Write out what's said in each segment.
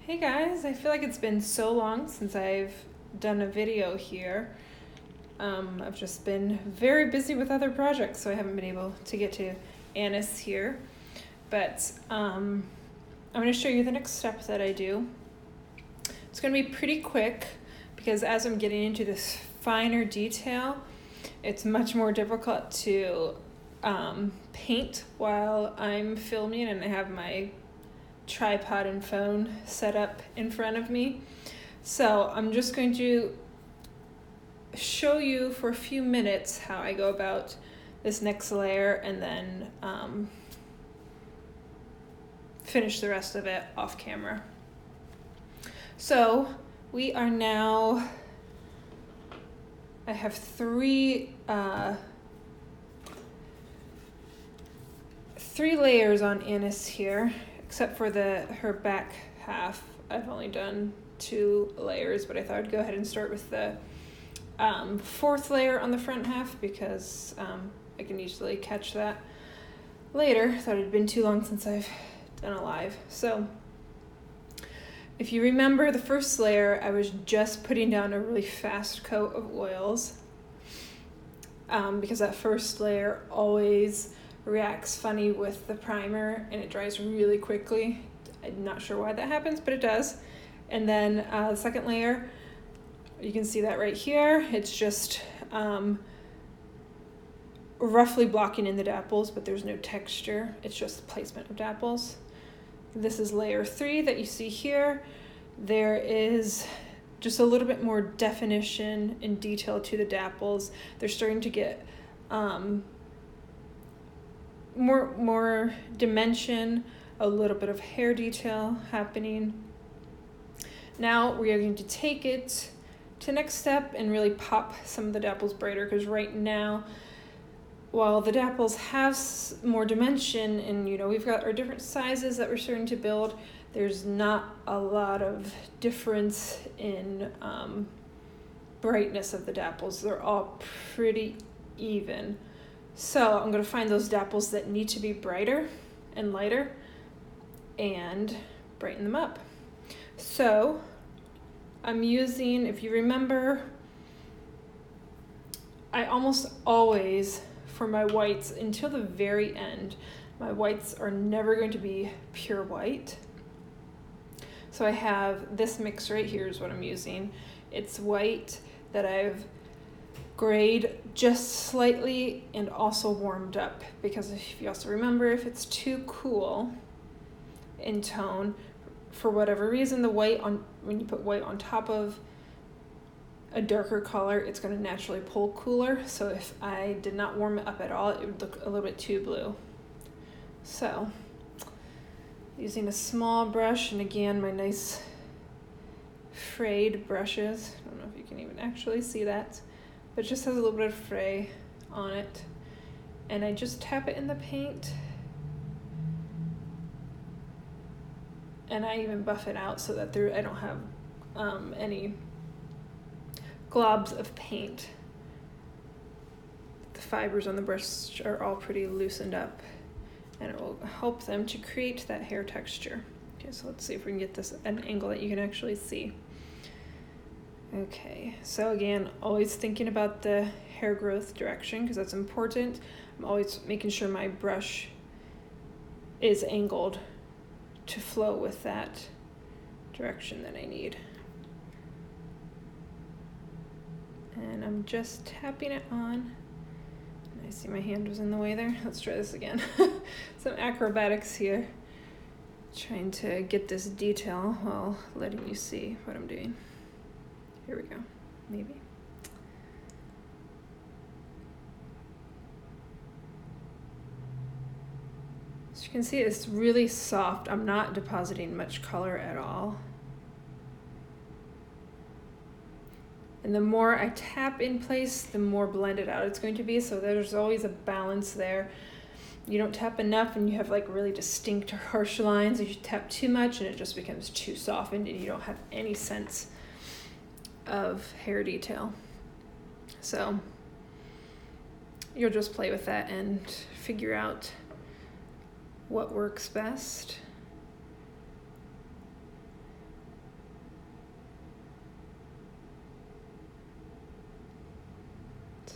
Hey guys, I feel like it's been so long since I've done a video here. I've just been very busy with other projects, so I haven't been able to get to Anise here. But I'm going to show you the next step that I do. It's going to be pretty quick because as I'm getting into this finer detail, it's much more difficult to paint while I'm filming and I have my tripod and phone set up in front of me. So I'm just going to show you for a few minutes how I go about this next layer and then finish the rest of it off camera. So we are now, I have three layers on Anise here, except for her back half. I've only done 2 layers, but I thought I'd go ahead and start with the 4th layer on the front half because I can easily catch that later. Thought it had been too long since I've done a live. So if you remember the first layer, I was just putting down a really fast coat of oils because that first layer always reacts funny with the primer and it dries really quickly. I'm not sure why that happens, but it does. And then the second layer, you can see that right here. It's just roughly blocking in the dapples, but there's no texture. It's just the placement of dapples. This is layer 3 that you see here. There is just a little bit more definition and detail to the dapples. They're starting to get more dimension, a little bit of hair detail happening. Now we are going to take it to the next step and really pop some of the dapples brighter, because right now, while the dapples have more dimension and we've got our different sizes that we're starting to build, there's not a lot of difference in brightness of the dapples. They're all pretty even. So I'm going to find those dapples that need to be brighter and lighter and brighten them up. So I'm using, if you remember, I almost always, for my whites until the very end, my whites are never going to be pure white. So I have this mix right here is what I'm using. It's white that I've grayed just slightly and also warmed up, because if you also remember, if it's too cool in tone, for whatever reason, the white when you put white on top of a darker color, it's going to naturally pull cooler. So if I did not warm it up at all, it would look a little bit too blue. So using a small brush, and again, my nice frayed brushes. I don't know if you can even actually see that, but it just has a little bit of fray on it. And I just tap it in the paint. And I even buff it out so that I don't have any globs of paint. The fibers on the brush are all pretty loosened up, and it will help them to create that hair texture. Okay, so let's see if we can get this at an angle that you can actually see. Okay, so again, always thinking about the hair growth direction because that's important. I'm always making sure my brush is angled to flow with that direction that I need. And I'm just tapping it on. I see my hand was in the way there. Let's try this again. Some acrobatics here. Trying to get this detail while letting you see what I'm doing. Here we go, maybe. As you can see, it's really soft. I'm not depositing much color at all. And the more I tap in place, the more blended out it's going to be. So there's always a balance there. You don't tap enough and you have like really distinct harsh lines. If you tap too much and it just becomes too softened and you don't have any sense of hair detail. So you'll just play with that and figure out what works best.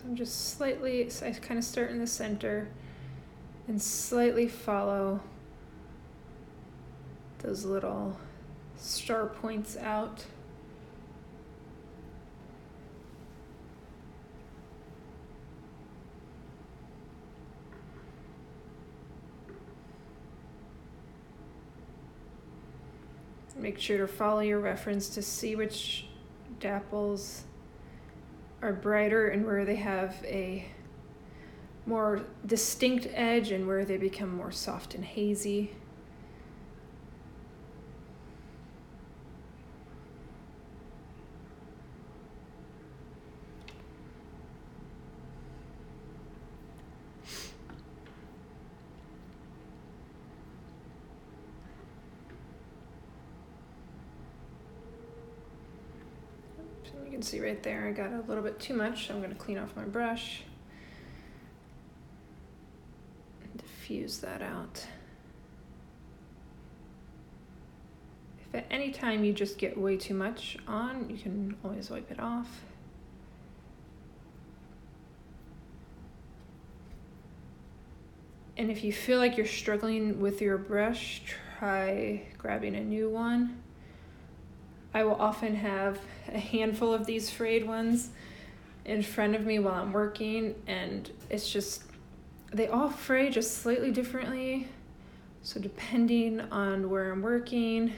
I'm just slightly, so I kind of start in the center and slightly follow those little star points out. Make sure to follow your reference to see which dapples are brighter and where they have a more distinct edge and where they become more soft and hazy. You can see right there I got a little bit too much, so I'm going to clean off my brush and diffuse that out. If at any time you just get way too much on, you can always wipe it off. And if you feel like you're struggling with your brush, try grabbing a new one. I will often have a handful of these frayed ones in front of me while I'm working, and it's just, they all fray just slightly differently. So depending on where I'm working,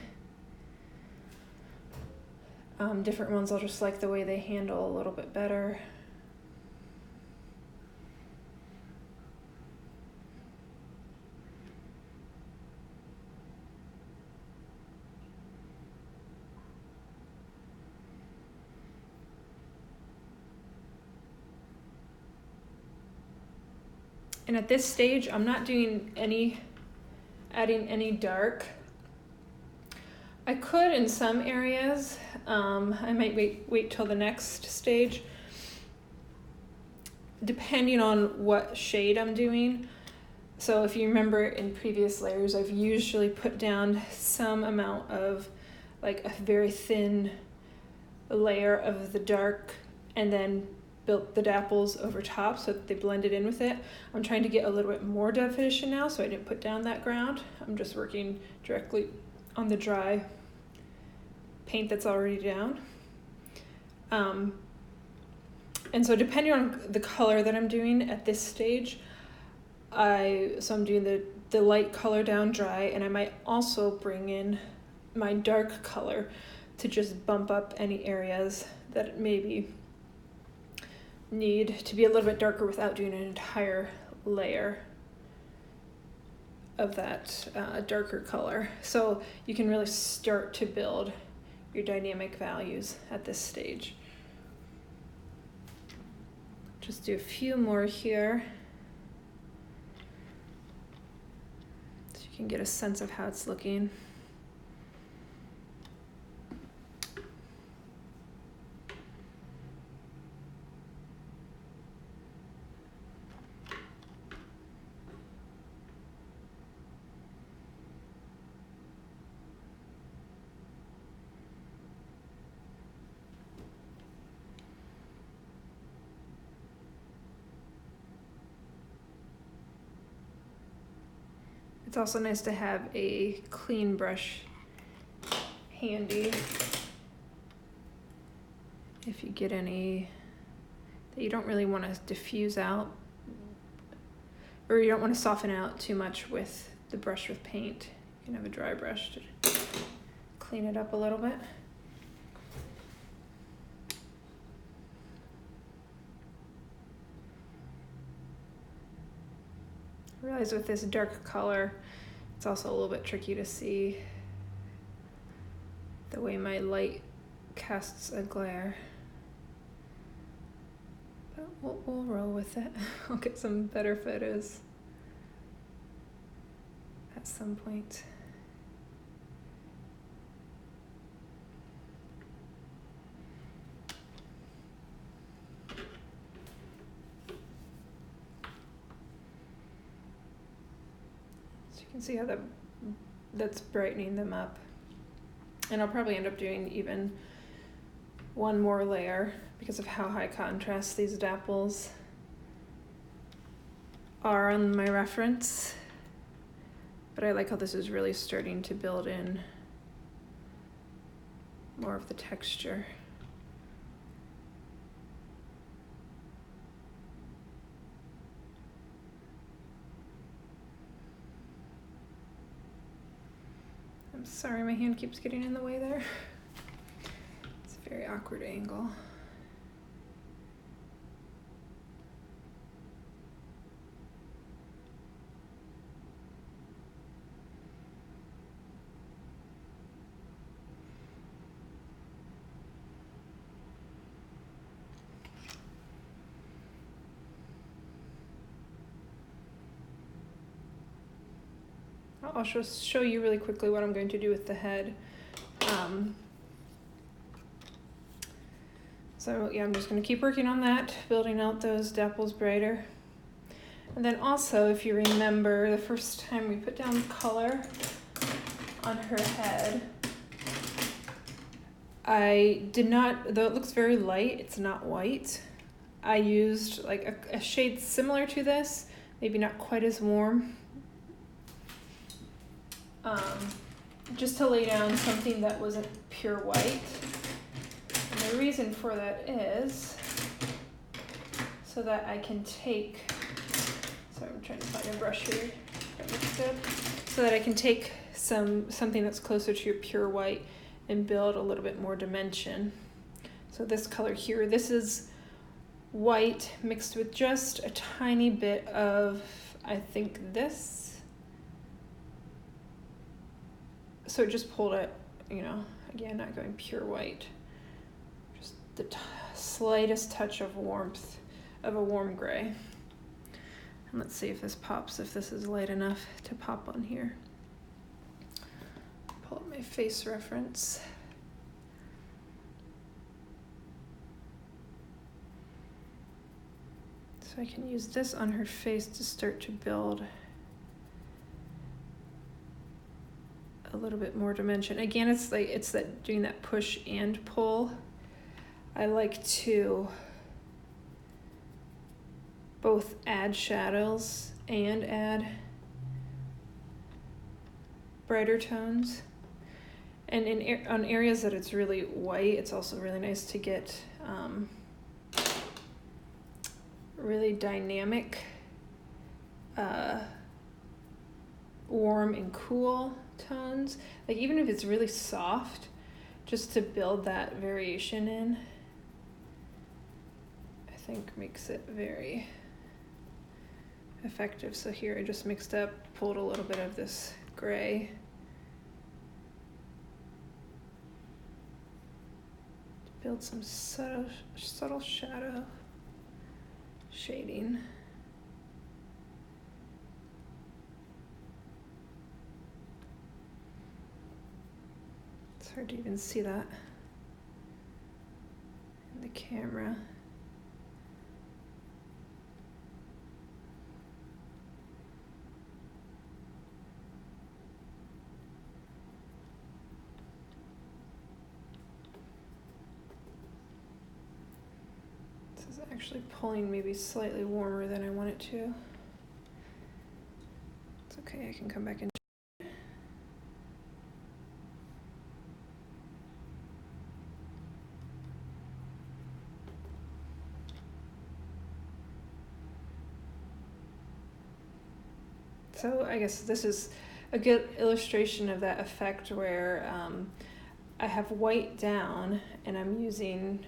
different ones I'll just like the way they handle a little bit better. And at this stage, I'm not doing adding any dark. I could in some areas. I might wait till the next stage, depending on what shade I'm doing. So if you remember in previous layers, I've usually put down some amount of like a very thin layer of the dark and then built the dapples over top so that they blended in with it. I'm trying to get a little bit more definition now, so I didn't put down that ground. I'm just working directly on the dry paint that's already down. And so depending on the color that I'm doing at this stage, I'm doing the light color down dry, and I might also bring in my dark color to just bump up any areas that maybe need to be a little bit darker without doing an entire layer of that darker color. So you can really start to build your dynamic values at this stage. Just do a few more here so you can get a sense of how it's looking. It's also nice to have a clean brush handy if you get any that you don't really want to diffuse out, or you don't want to soften out too much with the brush with paint. You can have a dry brush to clean it up a little bit. I realize with this dark color, it's also a little bit tricky to see the way my light casts a glare. But we'll roll with it. I'll get some better photos at some point. See how that's brightening them up, and I'll probably end up doing even one more layer because of how high contrast these dapples R on my reference, but I like how this is really starting to build in more of the texture. I'm sorry, my hand keeps getting in the way there. It's a very awkward angle. I'll just show you really quickly what I'm going to do with the head. So yeah, I'm just going to keep working on that, building out those Dapple's brighter. And then also, if you remember, the first time we put down color on her head, I did not, though it looks very light, it's not white. I used like a shade similar to this, maybe not quite as warm, just to lay down something that wasn't pure white. And the reason for that is so that I can take, sorry, I'm trying to find a brush here that looks good, so that I can take something that's closer to your pure white and build a little bit more dimension. So this color here, this is white mixed with just a tiny bit of, I think, this. So it just pulled it, you know, again, not going pure white. Just the slightest touch of warmth of a warm gray. And let's see if this pops, if this is light enough to pop on here. Pull up my face reference. So I can use this on her face to start to build a little bit more dimension. Again, it's that doing that push and pull. I like to both add shadows and add brighter tones. And on areas that it's really white, it's also really nice to get really dynamic, warm and cool tones. Like even if it's really soft, just to build that variation in, I think makes it very effective. So here I just mixed up, pulled a little bit of this gray. Build some subtle shadow shading. It's hard to even see that in the camera. Actually pulling maybe slightly warmer than I want it to. It's okay, I can come back and so I guess this is a good illustration of that effect where I have white down and I'm using,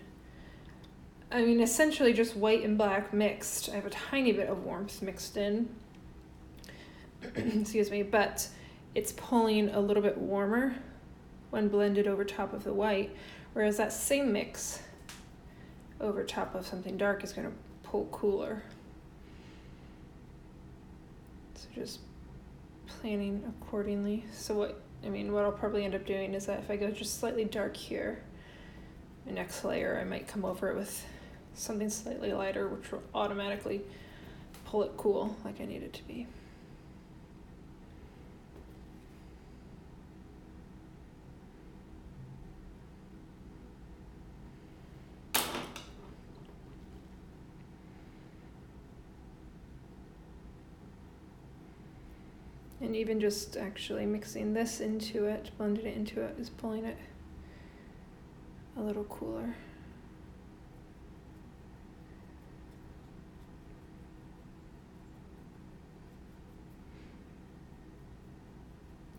I mean, essentially just white and black mixed. I have a tiny bit of warmth mixed in, excuse me, but it's pulling a little bit warmer when blended over top of the white, whereas that same mix over top of something dark is going to pull cooler. So just planning accordingly. So what I'll probably end up doing is that if I go just slightly dark here, the next layer I might come over it with something slightly lighter, which will automatically pull it cool like I need it to be. And even just actually mixing this into it, blending it into it, is pulling it a little cooler.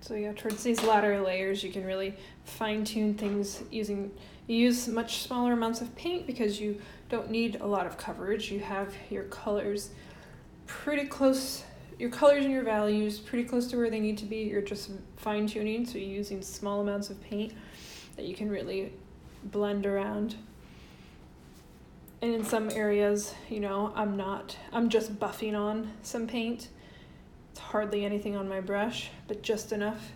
So yeah, towards these latter layers, you can really fine tune things you use much smaller amounts of paint because you don't need a lot of coverage. You have your colors pretty close, your colors and your values pretty close to where they need to be. You're just fine tuning, so you're using small amounts of paint that you can really blend around. And in some areas, you know, I'm just buffing on some paint. It's hardly anything on my brush, but just enough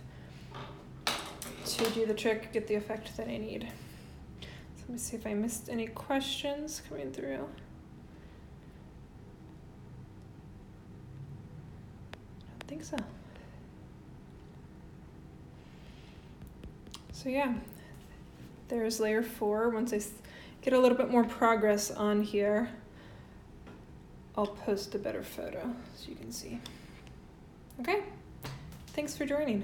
to do the trick, get the effect that I need. So let me see if I missed any questions coming through. I don't think so. So yeah, there's layer 4. Once I get a little bit more progress on here, I'll post a better photo so you can see. Okay, thanks for joining.